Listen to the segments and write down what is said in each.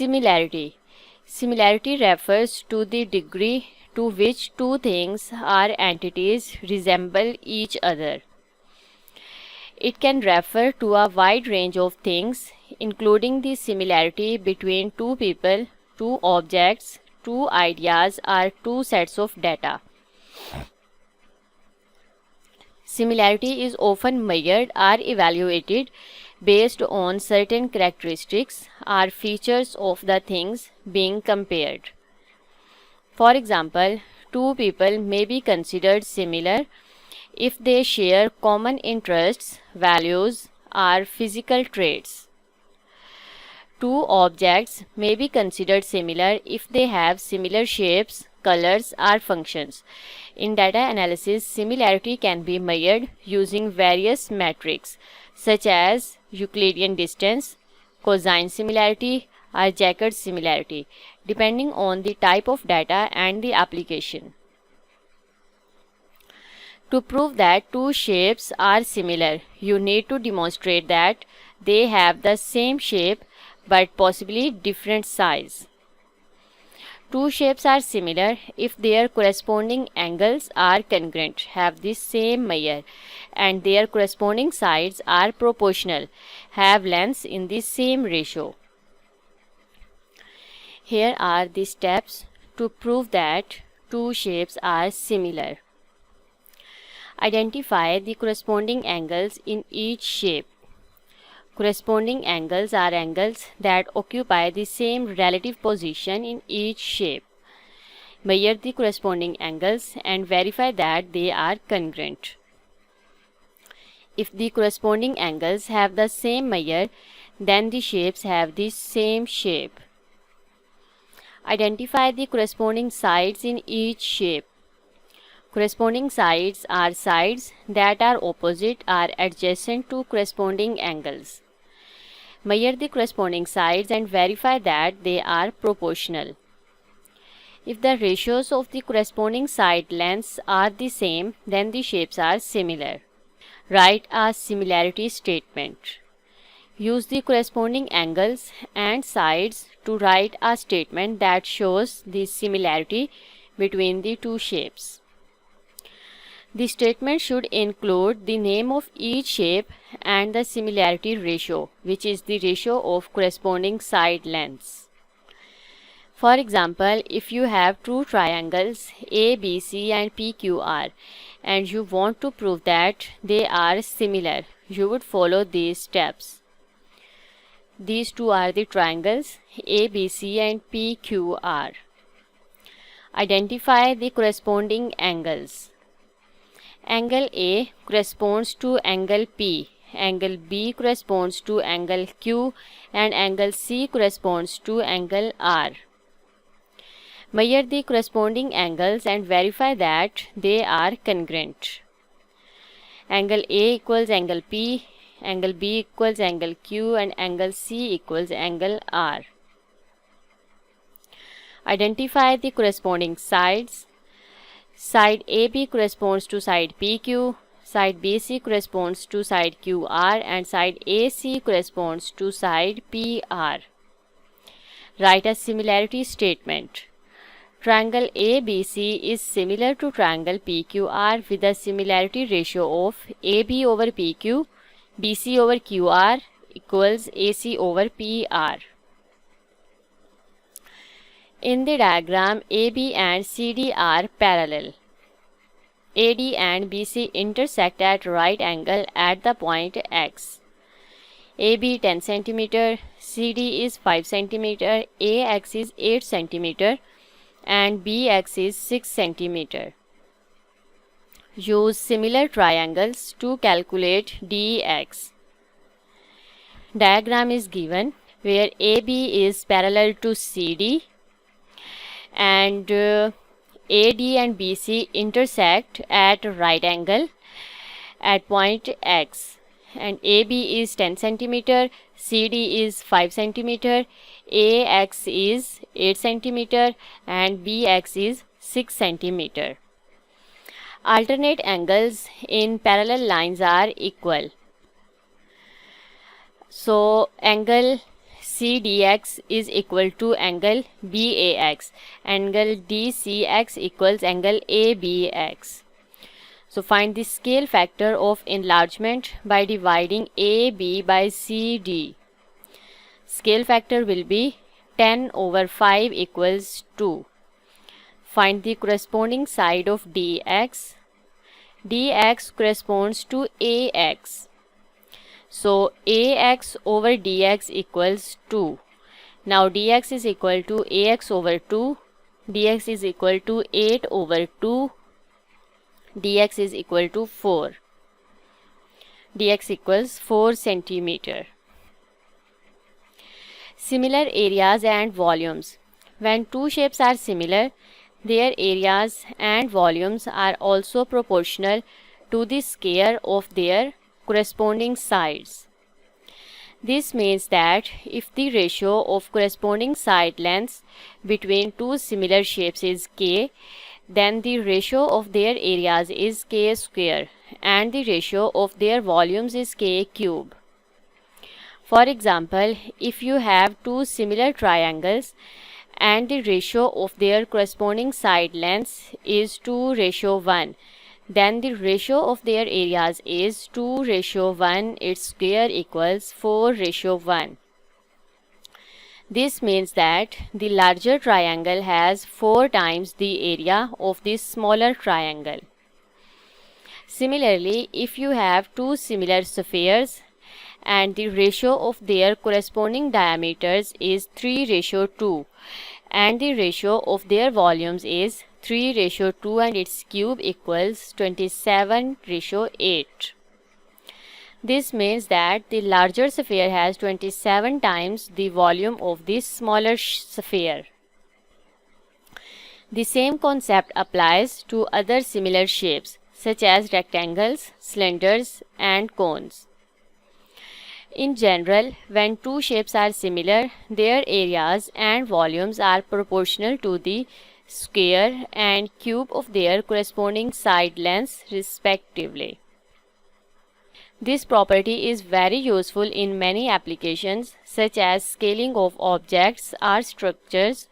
Similarity. Similarity refers to the degree to which two things or entities resemble each other. It can refer to a wide range of things, including the similarity between two people, two objects, two ideas, or two sets of data. Similarity is often measured or evaluated based on certain characteristics or features of the things being compared. For example, two people may be considered similar if they share common interests, values, or physical traits. Two objects may be considered similar if they have similar shapes, colors, or functions. In data analysis, similarity can be measured using various metrics such as Euclidean distance, cosine similarity, or Jacob's similarity, depending on the type of data and the application. To prove that two shapes are similar, you need to demonstrate that they have the same shape but possibly different size. Two shapes are similar if their corresponding angles are congruent, have the same measure, and their corresponding sides are proportional, have lengths in the same ratio. Here are the steps to prove that two shapes are similar. Identify the corresponding angles in each shape. Corresponding angles are angles that occupy the same relative position in each shape. Measure the corresponding angles and verify that they are congruent. If the corresponding angles have the same measure, then the shapes have the same shape. Identify the corresponding sides in each shape. Corresponding sides are sides that are opposite or adjacent to corresponding angles. Measure the corresponding sides and verify that they are proportional. If the ratios of the corresponding side lengths are the same, then the shapes are similar. Write a similarity statement. Use the corresponding angles and sides to write a statement that shows the similarity between the two shapes. The statement should include the name of each shape and the similarity ratio, which is the ratio of corresponding side lengths. For example, if you have two triangles ABC and PQR and you want to prove that they are similar, you would follow these steps. These two are the triangles ABC and PQR. Identify the corresponding angles. Angle A corresponds to angle P, angle B corresponds to angle Q, and angle C corresponds to angle R. Measure the corresponding angles and verify that they are congruent. Angle A equals angle P, angle B equals angle Q, and angle C equals angle R. Identify the corresponding sides. Side AB corresponds to side PQ, side BC corresponds to side QR, and side AC corresponds to side PR. Write a similarity statement. Triangle ABC is similar to triangle PQR with a similarity ratio of AB over PQ, BC over QR equals AC over PR. In the diagram, AB and CD are parallel. AD and BC intersect at right angle at the point X. AB 10 cm, CD is 5 cm, AX is 8 cm, and BX is 6 cm. Use similar triangles to calculate DX. Diagram is given where AB is parallel to CD and AD and BC intersect at right angle at point X, and AB is 10 cm, CD is 5 cm, AX is 8 cm, and BX is 6 cm. Alternate angles in parallel lines are equal. So angle CDX is equal to angle BAX. Angle DCX equals angle ABX. So find the scale factor of enlargement by dividing AB by CD. Scale factor will be 10 over 5 equals 2. Find the corresponding side of DX. DX corresponds to AX. So AX over DX equals 2. Now DX is equal to AX over 2. DX is equal to 8 over 2. DX is equal to 4. DX equals 4 centimeter. Similar areas and volumes. When two shapes are similar, their areas and volumes are also proportional to the square of their corresponding sides. This means that if the ratio of corresponding side lengths between two similar shapes is k, then the ratio of their areas is k square and the ratio of their volumes is k cube. For example, if you have two similar triangles and the ratio of their corresponding side lengths is 2:1, then the ratio of their areas is 2:1, its square equals 4:1. This means that the larger triangle has 4 times the area of the smaller triangle. Similarly, if you have two similar spheres and the ratio of their corresponding diameters is 3:2 and the ratio of their volumes is 3:2 and its cube equals 27:8. This means that the larger sphere has 27 times the volume of the smaller sphere. The same concept applies to other similar shapes such as rectangles, cylinders, and cones. In general, when two shapes are similar, their areas and volumes are proportional to the square and cube of their corresponding side lengths respectively. This property is very useful in many applications such as scaling of objects or structures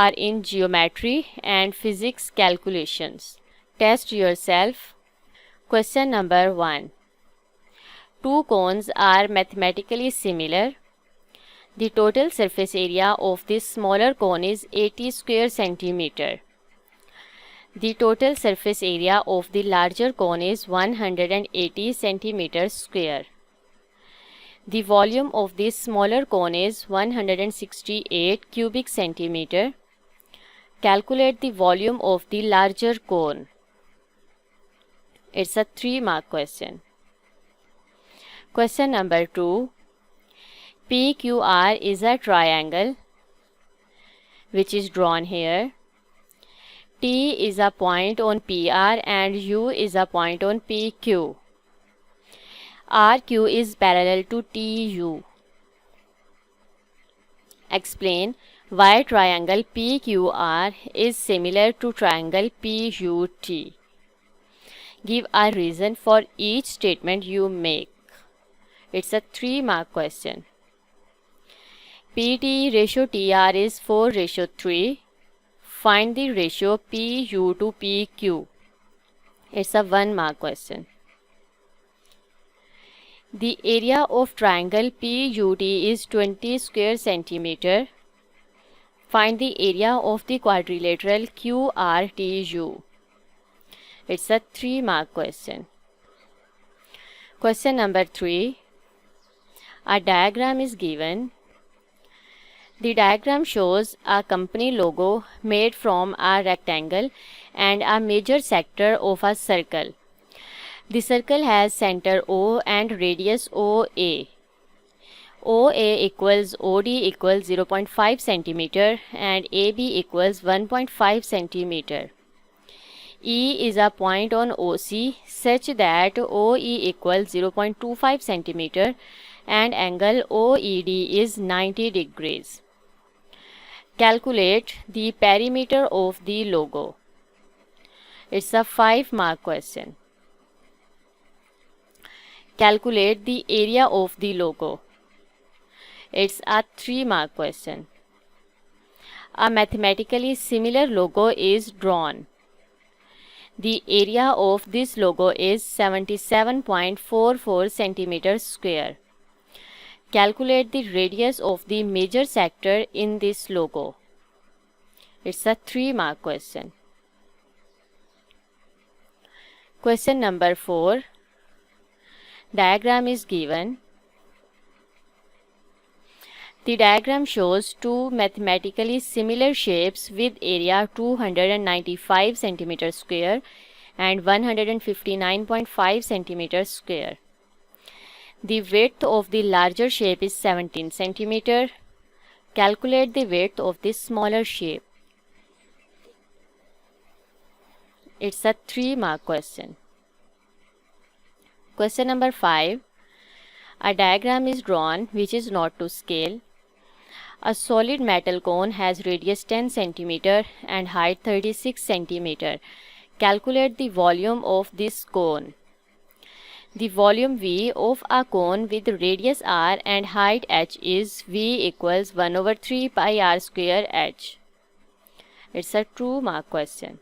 or in geometry and physics calculations. Test yourself. Question number 1. Two cones are mathematically similar. The total surface area of this smaller cone is 80 square centimeter. The total surface area of the larger cone is 180 centimeters square. The volume of this smaller cone is 168 cubic centimeter. Calculate the volume of the larger cone. It's a 3-mark question. Question number 2. PQR is a triangle which is drawn here. T is a point on PR and U is a point on PQ. RQ is parallel to TU. Explain why triangle PQR is similar to triangle PUT. Give a reason for each statement you make. It's a 3-mark question. PT/TR is 4:3. Find the ratio PU to PQ. It's a 1-mark question. The area of triangle PUT is 20 square centimeter. Find the area of the quadrilateral QRTU. It's a 3-mark question. Question number 3. A diagram is given. The diagram shows a company logo made from a rectangle and a major sector of a circle. The circle has center O and radius OA. OA equals OD equals 0.5 centimeter and AB equals 1.5 centimeter. E is a point on OC such that OE equals 0.25 centimeter and angle OED is 90 degrees. Calculate the perimeter of the logo. It's a 5-mark question. Calculate the area of the logo. It's a 3-mark question. A mathematically similar logo is drawn. The area of this logo is 77.44 centimeters square. Calculate the radius of the major sector in this logo. It's a 3-mark question. Question number 4. Diagram is given. The diagram shows two mathematically similar shapes with area 295 cm square and 159.5 cm square. The width of the larger shape is 17 cm. Calculate the width of this smaller shape. It's a 3-mark question. Question number 5. A diagram is drawn which is not to scale. A solid metal cone has radius 10 cm and height 36 cm. Calculate the volume of this cone. The volume V of a cone with radius r and height h is V equals 1/3 pi r square h. It's a 2-mark question.